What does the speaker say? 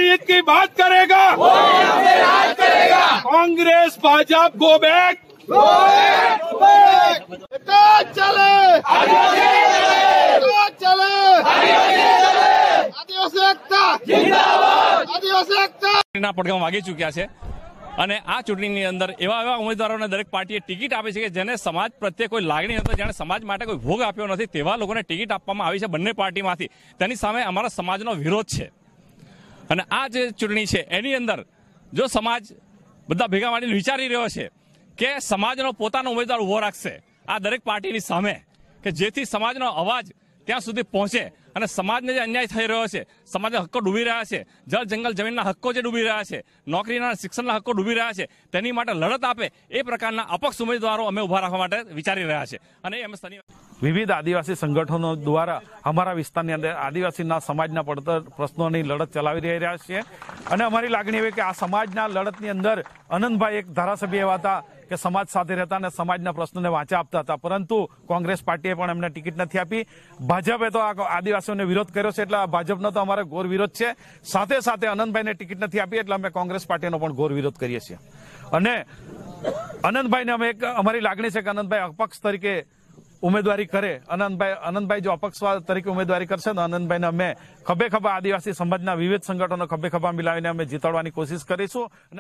Seat की बात करेगा वो यहाँ से राज करेगा। कांग्रेस भाजपा गो बैक चले चले आदिवासी एकता आदिवासी एकता પડઘમ વાગી ચૂક્યા છે અને આ ચૂંટણીની અંદર એવા ઉમેદવારોને દરેક પાર્ટીએ ટિકિટ આપી છે કે જેને સમાજ પ્રત્યે કોઈ લાગણી નથી, જેને સમાજ માટે કોઈ ભોગ આપ્યો નથી, તેવા લોકોને ટિકિટ આપવામાં આવી છે બંને પાર્ટીમાંથી. તેની સામે અમારા સમાજનો વિરોધ છે અને આ જે ચૂંટણી છે એની અંદર જો સમાજ બધા ભેગા મળીને વિચારી રહ્યો છે કે સમાજનો પોતાનો ઉમેદવાર ઉભો રાખશે આ દરેક પાર્ટીની સામે, કે જેથી સમાજનો અવાજ ત્યાં સુધી પહોંચે અને સમાજને જે અન્યાય થઈ રહ્યો છે, સમાજના હક્કો ડૂબી રહ્યા છે, જળ જંગલ જમીનના હક્કો જે ડૂબી રહ્યા છે, નોકરીના શિક્ષણના હક્કો ડૂબી રહ્યા છે, તેની માટે લડત આપે એ પ્રકારના અપક્ષ ઉમેદવારો અમે ઉભા રાખવા માટે વિચારી રહ્યા છે. અને એમ વિવિધ આદિવાસી સંગઠનો દ્વારા અમારા વિસ્તારની અંદર આદિવાસીના સમાજના પડતર પ્રશ્નોની લડત ચલાવી રહ્યા છીએ અને અમારી લાગણી એવી કે આ સમાજના લડતની અંદર અનંતભાઈ એક ધારાસભ્ય એવા હતા કે સમાજ સાથે રહેતા અને સમાજના પ્રશ્નોને વાંચા આપતા હતા, પરંતુ કોંગ્રેસ પાર્ટીએ પણ એમને ટિકિટ નથી આપી. ભાજપે તો આ આદિવાસીઓને વિરોધ કર્યો છે એટલે ભાજપનો તો અમારો ઘોર વિરોધ છે. સાથે સાથે અનંતભાઈને ટિકિટ નથી આપી એટલે અમે કોંગ્રેસ પાર્ટીનો પણ ઘોર વિરોધ કરીએ છીએ. અને અનંતભાઈને અમે એક અમારી લાગણી છે કે અનંતભાઈ અપક્ષ તરીકે ઉમેદવારી કરે. અનંતભાઈ જો અપક્ષ તરીકે ઉમેદવારી કરશે તો અનંતભાઈને અમે ખભે ખભા આદિવાસી સમાજના વિવિધ સંગઠનો ખભે ખભા મિલાવીને અમે જીતાડવાની કોશિશ કરીશું.